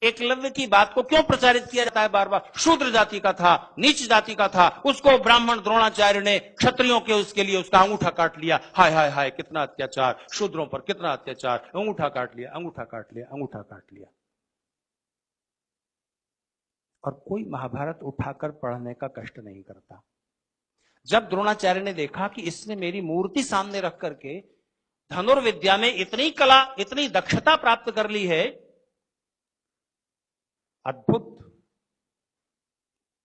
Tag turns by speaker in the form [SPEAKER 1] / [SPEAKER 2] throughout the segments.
[SPEAKER 1] एकलव्य की बात को क्यों प्रचारित किया जाता है बार बार? शूद्र जाति का था, नीच जाति का था, उसको ब्राह्मण द्रोणाचार्य ने क्षत्रियों के उसके लिए उसका अंगूठा काट लिया। हाय हाय हाय, कितना अत्याचार शूद्रों पर, कितना अत्याचार, अंगूठा काट लिया, अंगूठा काट लिया, अंगूठा काट लिया। और कोई महाभारत उठाकर पढ़ने का कष्ट नहीं करता। जब द्रोणाचार्य ने देखा कि इसने मेरी मूर्ति सामने रख करके धनुर्विद्या में इतनी कला, इतनी दक्षता प्राप्त कर ली है, अद्भुत,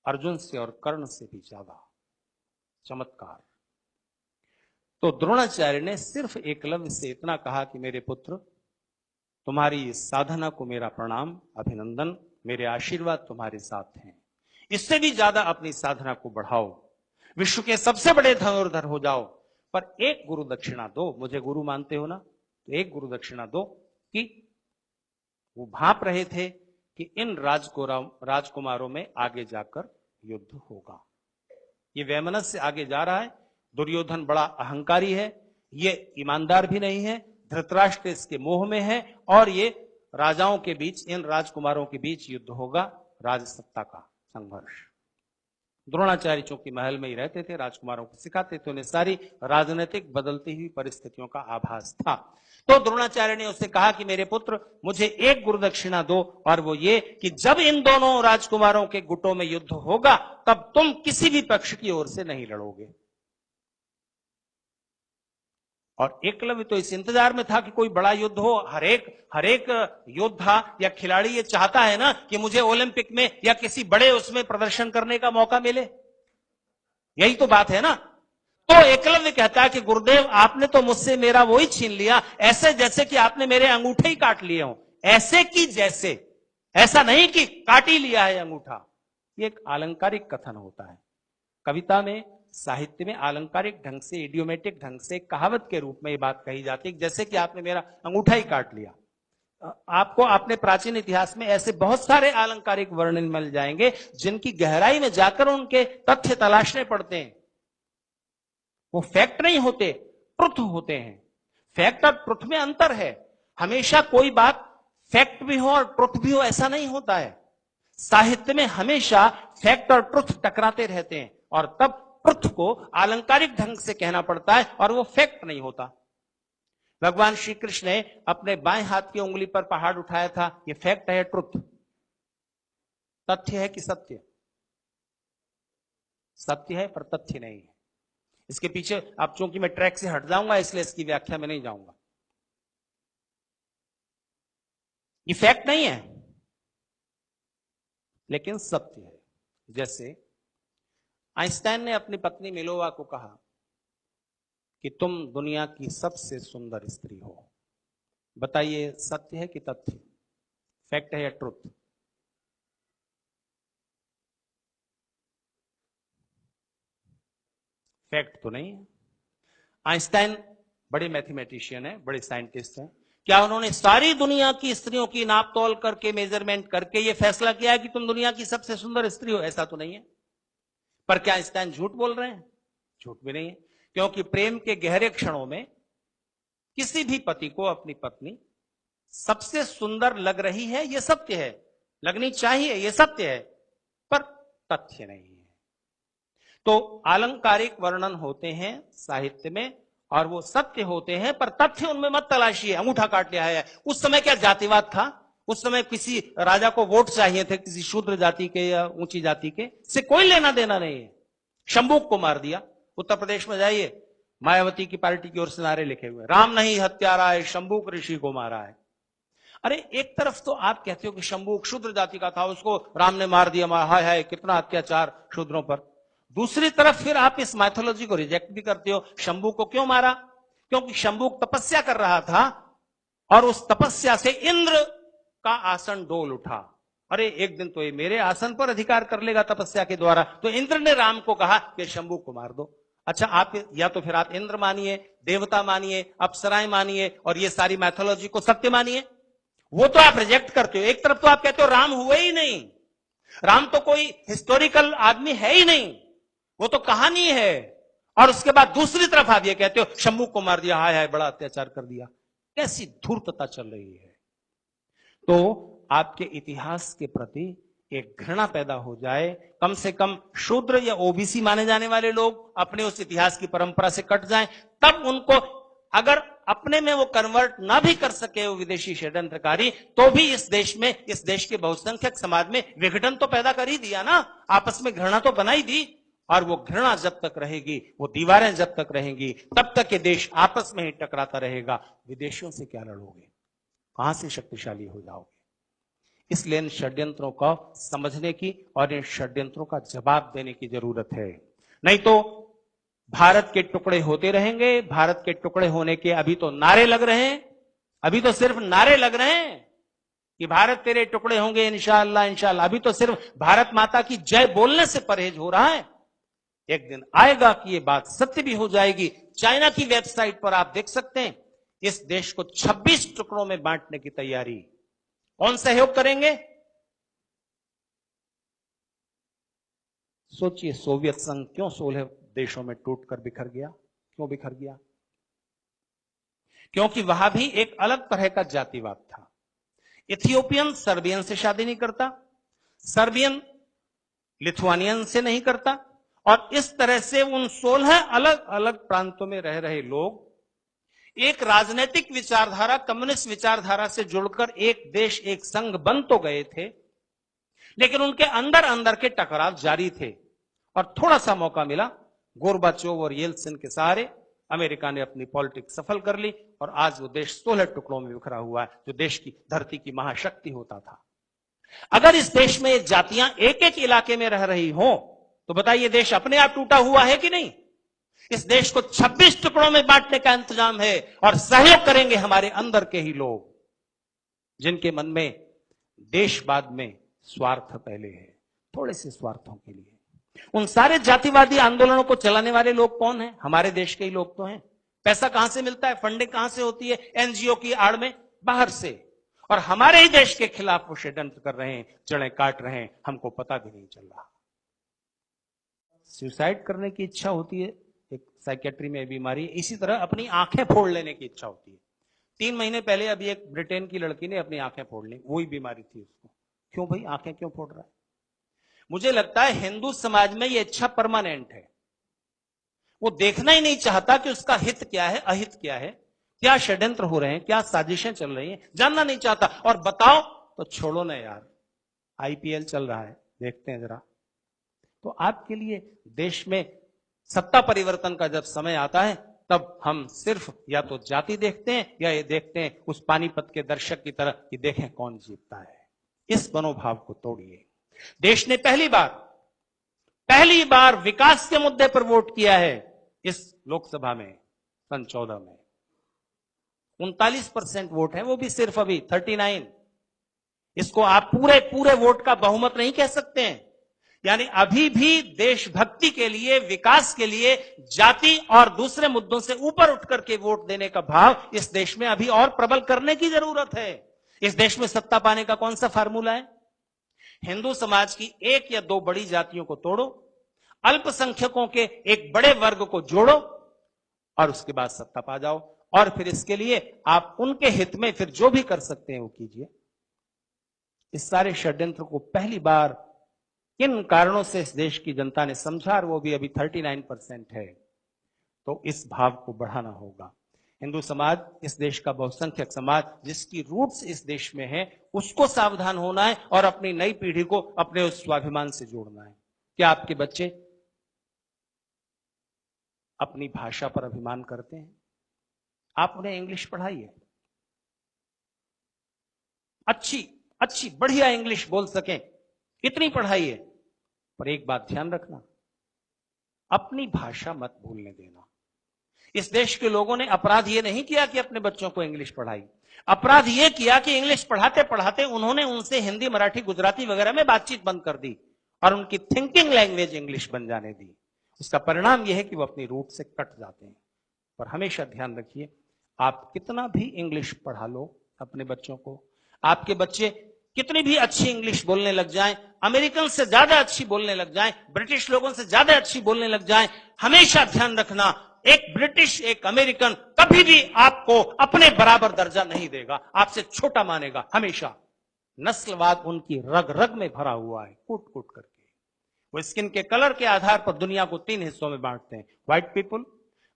[SPEAKER 1] अर्जुन से और कर्ण से भी ज्यादा चमत्कार, तो द्रोणाचार्य ने सिर्फ एकलव्य से इतना कहा कि मेरे पुत्र, तुम्हारी इस साधना को मेरा प्रणाम, अभिनंदन, मेरे आशीर्वाद तुम्हारे साथ हैं। इससे भी ज्यादा अपनी साधना को बढ़ाओ, विश्व के सबसे बड़े धनुर्धर हो जाओ, पर एक गुरु दक्षिणा दो। मुझे गुरु मानते हो ना, तो एक गुरु दक्षिणा दो कि वो भांप रहे थे कि इन राजकुमारों में आगे जाकर युद्ध होगा। ये वैमनस्य आगे जा रहा है, दुर्योधन बड़ा अहंकारी है, ये ईमानदार भी नहीं है, धृतराष्ट्र इसके मोह में है, और ये राजाओं के बीच, इन राजकुमारों के बीच युद्ध होगा, राजसत्ता का संघर्ष। द्रोणाचार्य चूंकि महल में ही रहते थे, राजकुमारों को सिखाते थे, उन्हें सारी राजनीतिक बदलती हुई परिस्थितियों का आभास था। तो द्रोणाचार्य ने उससे कहा कि मेरे पुत्र, मुझे एक गुरुदक्षिणा दो, और वो ये कि जब इन दोनों राजकुमारों के गुटों में युद्ध होगा, तब तुम किसी भी पक्ष की ओर से नहीं लड़ोगे। और एकलव्य तो इस इंतजार में था कि कोई बड़ा युद्ध हो। हरेक योद्धा या खिलाड़ी ये चाहता है ना कि मुझे ओलंपिक में या किसी बड़े उसमें प्रदर्शन करने का मौका मिले, यही तो बात है ना। तो एकलव्य कहता है कि गुरुदेव, आपने तो मुझसे मेरा वही छीन लिया, ऐसे जैसे कि आपने मेरे अंगूठे ही काट लिए हो। ऐसे कि जैसे, ऐसा नहीं कि काट ही लिया है अंगूठा। ये एक अलंकारिक कथन होता है। कविता में, साहित्य में अलंकारिक ढंग से, इडियोमेटिक ढंग से, कहावत के रूप में ये बात कही जाती है, जैसे कि आपने मेरा अंगूठा ही काट लिया। आपको अपने प्राचीन इतिहास में ऐसे बहुत सारे अलंकारिक वर्णन मिल जाएंगे जिनकी गहराई में जाकर उनके तथ्य तलाशने पड़ते हैं। वो फैक्ट नहीं होते, ट्रुथ होते हैं। फैक्ट और ट्रुथ में अंतर है। हमेशा कोई बात फैक्ट भी हो और ट्रुथ भी हो, ऐसा नहीं होता है। साहित्य में हमेशा फैक्ट और ट्रुथ टकराते रहते हैं, और तब ट्रुथ को अलंकारिक ढंग से कहना पड़ता है, और वो फैक्ट नहीं होता। भगवान श्री कृष्ण ने अपने बाएं हाथ की उंगली पर पहाड़ उठाया था, ये फैक्ट है, ट्रुथ, तथ्य है कि सत्य? सत्य है, पर तथ्य नहीं है। इसके पीछे अब चूंकि मैं ट्रैक से हट जाऊंगा, इसलिए इसकी व्याख्या में नहीं जाऊंगा। ये फैक्ट नहीं है, लेकिन सत्य है। जैसे आइंस्टाइन ने अपनी पत्नी मिलोवा को कहा कि तुम दुनिया की सबसे सुंदर स्त्री हो। बताइए, सत्य है कि तथ्य? फैक्ट है या ट्रुथ? फैक्ट तो नहीं है। आइंस्टाइन बड़े मैथमेटिशियन है, बड़े साइंटिस्ट हैं। क्या उन्होंने सारी दुनिया की स्त्रियों की नाप तोल करके, मेजरमेंट करके ये फैसला किया है कि तुम दुनिया की सबसे सुंदर स्त्री हो? ऐसा तो नहीं है। पर क्या आइंस्टाइन झूठ बोल रहे हैं? झूठ भी नहीं है, क्योंकि प्रेम के गहरे क्षणों में किसी भी पति को अपनी पत्नी सबसे सुंदर लग रही है, यह सत्य है, लगनी चाहिए, यह सत्य है, पर तथ्य नहीं है। तो अलंकारिक वर्णन होते हैं साहित्य में, और वो सत्य होते हैं, पर तथ्य उनमें मत तलाशिए। अंगूठा काट लिया है, उस समय क्या जातिवाद था? उस समय किसी राजा को वोट चाहिए थे, किसी शूद्र जाति के या ऊंची जाति के, से कोई लेना देना नहीं है। शंभूक को मार दिया। उत्तर प्रदेश में जाइए, मायावती की पार्टी की ओर से नारे लिखे हुए, राम नहीं हत्यारा है, शंभूक ऋषि को मारा है। अरे एक तरफ तो आप कहते हो कि शंभूक शूद्र जाति का था, उसको राम ने मार दिया, हाय हाय कितना अत्याचार शूद्रों पर। दूसरी तरफ फिर आप इस माइथोलॉजी को रिजेक्ट भी करते हो। शंभू को क्यों मारा? क्योंकि शंभूक तपस्या कर रहा था, और उस तपस्या से इंद्र का आसन डोल उठा। अरे एक दिन तो ये मेरे आसन पर अधिकार कर लेगा तपस्या के द्वारा। तो इंद्र ने राम को कहा कि शंभूक को मार दो। अच्छा, आप या तो फिर आप इंद्र मानिए, देवता मानिए, अप्सराएं मानिए, और ये सारी मैथोलॉजी को सत्य मानिए, वो तो आप रिजेक्ट करते हो। एक तरफ तो आप कहते हो राम हुए ही नहीं, राम तो कोई हिस्टोरिकल आदमी है ही नहीं, वो तो कहानी है, और उसके बाद दूसरी तरफ आप ये कहते हो शंभूक को मार दिया, हाय हाय बड़ा अत्याचार कर दिया। कैसी धूर्तता चल रही है। तो आपके इतिहास के प्रति एक घृणा पैदा हो जाए। कम से कम शूद्र या ओबीसी माने जाने वाले लोग अपने उस इतिहास की परंपरा से कट जाएं, तब उनको अगर अपने में वो कन्वर्ट ना भी कर सके वो विदेशी षड्यंत्रकारी, तो भी इस देश में, इस देश के बहुसंख्यक समाज में विघटन तो पैदा कर ही दिया ना, आपस में घृणा तो बनाई दी। और वो घृणा जब तक रहेगी, वो दीवारें जब तक रहेंगी, तब तक ये देश आपस में ही टकराता रहेगा। विदेशियों से क्या लड़ोगे, कहां से शक्तिशाली हो जाओगे? इसलिए इन षड्यंत्रों को समझने की और इन षड्यंत्रों का जवाब देने की जरूरत है। नहीं तो भारत के टुकड़े होते रहेंगे। भारत के टुकड़े होने के अभी तो नारे लग रहे हैं, अभी तो सिर्फ नारे लग रहे हैं कि भारत तेरे टुकड़े होंगे इंशाअल्लाह इंशाअल्लाह। अभी तो सिर्फ भारत माता की जय बोलने से परहेज हो रहा है। एक दिन आएगा कि ये बात सत्य भी हो जाएगी। चाइना की वेबसाइट पर आप देख सकते हैं, इस देश को 26 टुकड़ों में बांटने की तैयारी। कौन सहयोग करेंगे? सोचिए, सोवियत संघ क्यों 16 देशों में टूटकर बिखर गया? क्यों बिखर गया? क्योंकि वहां भी एक अलग तरह का जातिवाद था। इथियोपियन सर्बियन से शादी नहीं करता, सर्बियन लिथुआनियन से नहीं करता, और इस तरह से उन 16 अलग अलग प्रांतों में रह रहे लोग एक राजनीतिक विचारधारा, कम्युनिस्ट विचारधारा से जुड़कर एक देश, एक संघ बन तो गए थे, लेकिन उनके अंदर अंदर के टकराव जारी थे। और थोड़ा सा मौका मिला, गोरबाचोव और येल्त्सिन के सहारे अमेरिका ने अपनी पॉलिटिक्स सफल कर ली और आज वो देश 16 टुकड़ों में बिखरा हुआ है, जो देश की धरती की महाशक्ति होता था। अगर इस देश में जातियां एक एक इलाके में रह रही हो, तो बताइए देश अपने आप टूटा हुआ है कि नहीं? इस देश को 26 टुकड़ों में बांटने का इंतजाम है, और सहयोग करेंगे हमारे अंदर के ही लोग, जिनके मन में देशवाद में स्वार्थ पहले है, थोड़े से स्वार्थों के लिए। उन सारे जातिवादी आंदोलनों को चलाने वाले लोग कौन हैं? हमारे देश के ही लोग तो हैं। पैसा कहां से मिलता है, फंडिंग कहां से होती है? एनजीओ की आड़ में, बाहर से। और हमारे ही देश के खिलाफ वो षड्यंत्र कर रहे हैं, जड़ें काट रहे हैं, हमको पता भी नहीं चल रहा। सुसाइड करने की इच्छा होती है, एक साइकेट्री में बीमारी है। इसी तरह अपनी आंखें फोड़ लेने की इच्छा होती है। 3 महीने पहले अभी एक ब्रिटेन की लड़की ने अपनी आंखें फोड़ ली, वही बीमारी थी उसको। क्यों भाई, आंखें क्यों फोड़ रहा है? मुझे लगता है हिंदू समाज में ये इच्छा परमानेंट है। वो देखना ही नहीं चाहता कि उसका हित क्या है, अहित क्या है, क्या षड्यंत्र हो रहे हैं, क्या साजिशें चल रही हैं, जानना नहीं चाहता। और बताओ तो छोड़ो ना यार, आईपीएल चल रहा है, देखते हैं जरा। तो आपके लिए देश में सत्ता परिवर्तन का जब समय आता है, तब हम सिर्फ या तो जाति देखते हैं या ये देखते हैं उस पानीपत के दर्शक की तरह कि देखें कौन जीतता है। इस मनोभाव को तोड़िए। देश ने पहली बार विकास के मुद्दे पर वोट किया है इस लोकसभा में, सन 14 में 39% वोट है, वो भी सिर्फ अभी 39। इसको आप पूरे वोट का बहुमत नहीं कह सकते हैं। यानी अभी भी देशभक्ति के लिए, विकास के लिए, जाति और दूसरे मुद्दों से ऊपर उठ करके वोट देने का भाव इस देश में अभी और प्रबल करने की जरूरत है। इस देश में सत्ता पाने का कौन सा फार्मूला है? हिंदू समाज की 1 या 2 बड़ी जातियों को तोड़ो, अल्पसंख्यकों के एक बड़े वर्ग को जोड़ो, और उसके बाद सत्ता पा जाओ। और फिर इसके लिए आप उनके हित में फिर जो भी कर सकते हैं वो कीजिए। इस सारे षड्यंत्र को पहली बार किन कारणों से इस देश की जनता ने समझा, और वो भी अभी 39% है। तो इस भाव को बढ़ाना होगा। हिंदू समाज, इस देश का बहुसंख्यक समाज, जिसकी रूट्स इस देश में है, उसको सावधान होना है और अपनी नई पीढ़ी को अपने उस स्वाभिमान से जोड़ना है। क्या आपके बच्चे अपनी भाषा पर अभिमान करते हैं? आप उन्हें इंग्लिश पढ़ाइए, अच्छी बढ़िया इंग्लिश बोल सकें, इतनी पढ़ाइए। पर एक बात ध्यान रखना, अपनी भाषा मत भूलने देना। इस देश के लोगों ने अपराध ये नहीं किया कि अपने बच्चों को इंग्लिश पढ़ाई, अपराध ये किया कि इंग्लिश पढ़ाते पढ़ाते उन्होंने उनसे हिंदी, मराठी, गुजराती वगैरह में बातचीत बंद कर दी और उनकी थिंकिंग लैंग्वेज इंग्लिश बन जाने दी। उसका परिणाम यह है कि वो अपनी रूट से कट जाते हैं। पर हमेशा ध्यान रखिए, आप कितना भी इंग्लिश पढ़ा लो अपने बच्चों को, आपके बच्चे कितनी भी अच्छी इंग्लिश बोलने लग जाएं, अमेरिकन से ज्यादा अच्छी बोलने लग जाएं, ब्रिटिश लोगों से ज्यादा अच्छी बोलने लग जाएं, हमेशा ध्यान रखना, एक ब्रिटिश, एक अमेरिकन कभी भी आपको अपने बराबर दर्जा नहीं देगा, आपसे छोटा मानेगा हमेशा। नस्लवाद उनकी रग रग में भरा हुआ है, कूट कूट करके। वो स्किन के कलर के आधार पर दुनिया को 3 हिस्सों में बांटते हैं, white people,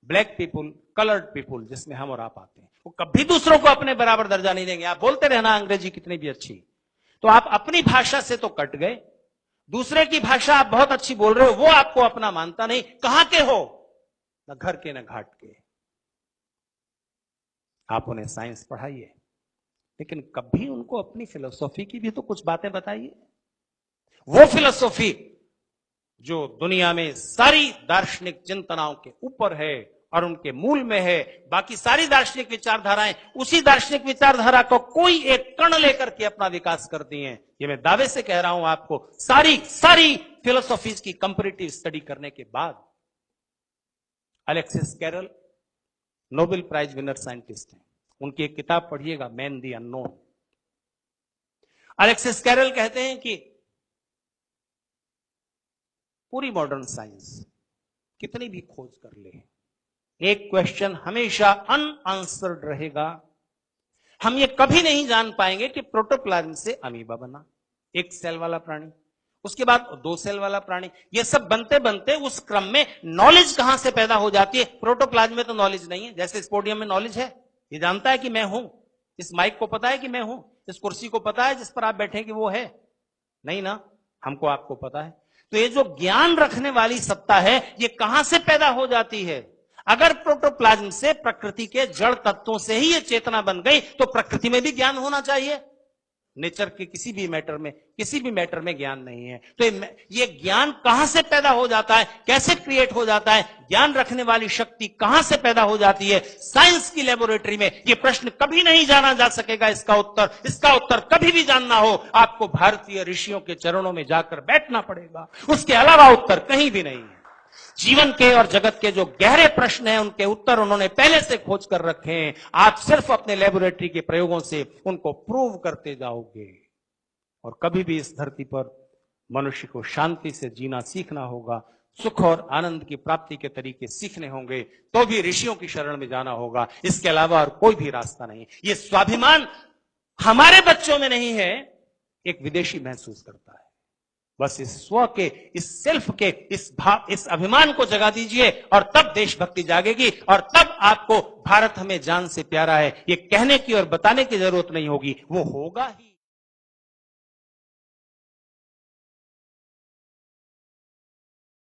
[SPEAKER 1] black people, coloured people, जिसमें हम और आप आते हैं। वो कभी दूसरों को अपने बराबर दर्जा नहीं देंगे। आप बोलते रहना अंग्रेजी कितनी भी अच्छी, तो आप अपनी भाषा से तो कट गए, दूसरे की भाषा आप बहुत अच्छी बोल रहे हो, वो आपको अपना मानता नहीं। कहां के हो? न घर के न घाट के। आप उन्हें साइंस पढ़ाइए, लेकिन कभी उनको अपनी फिलोसॉफी की भी तो कुछ बातें बताइए। वो फिलोसॉफी जो दुनिया में सारी दार्शनिक चिंतनाओं के ऊपर है और उनके मूल में है। बाकी सारी दार्शनिक विचारधाराएं उसी दार्शनिक विचारधारा को कोई एक कण लेकर के अपना विकास करती हैं। ये मैं दावे से कह रहा हूं आपको, सारी फिलोसॉफीज की कंपैरेटिव स्टडी करने के बाद। Alexis Carrel Nobel prize winner scientist हैं, उनकी एक किताब पढ़िएगा, Man the Unknown. Alexis Carrel कहते हैं कि पूरी मॉडर्न साइंस कितनी भी खोज कर ले, एक क्वेश्चन हमेशा अनआंसर्ड रहेगा। हम ये कभी नहीं जान पाएंगे कि प्रोटोप्लाज्म से अमीबा बना, 1 सेल वाला प्राणी, उसके बाद 2 सेल वाला प्राणी। ये सब बनते बनते उस क्रम में नॉलेज कहां से पैदा हो जाती है? प्रोटोप्लाज्म में तो नॉलेज नहीं है। जैसे इस पोडियम में नॉलेज है, ये जानता है कि मैं हूं, इस माइक को पता है कि मैं हूं, इस कुर्सी को पता है जिस पर आप बैठे कि वो है, नहीं ना? हमको आपको पता है। तो ये जो ज्ञान रखने वाली सत्ता है, ये कहां से पैदा हो जाती है? अगर प्रोटोप्लाज्म से, प्रकृति के जड़ तत्वों से ही ये चेतना बन गई, तो प्रकृति में भी ज्ञान होना चाहिए। नेचर के किसी भी मैटर में ज्ञान नहीं है। तो ये ज्ञान कहां से पैदा हो जाता है, कैसे क्रिएट हो जाता है, ज्ञान रखने वाली शक्ति कहां से पैदा हो जाती है? साइंस की लेबोरेटरी में ये प्रश्न कभी नहीं जाना जा सकेगा। इसका उत्तर कभी भी जानना हो, आपको भारतीय ऋषियों के चरणों में जाकर बैठना पड़ेगा। उसके अलावा उत्तर कहीं भी नहीं है। जीवन के और जगत के जो गहरे प्रश्न हैं, उनके उत्तर उन्होंने पहले से खोज कर रखे हैं। आप सिर्फ अपने लेबोरेटरी के प्रयोगों से उनको प्रूव करते जाओगे। और कभी भी इस धरती पर मनुष्य को शांति से जीना सीखना होगा, सुख और आनंद की प्राप्ति के तरीके सीखने होंगे, तो भी ऋषियों की शरण में जाना होगा। इसके अलावा और कोई भी रास्ता नहीं। ये स्वाभिमान हमारे बच्चों में नहीं है, एक विदेशी महसूस करता है। बस इस स्व के, इस सेल्फ के, इस अभिमान को जगा दीजिए, और तब देशभक्ति जागेगी, और तब आपको भारत हमें जान से प्यारा है ये कहने की और बताने की जरूरत नहीं होगी, वो होगा ही।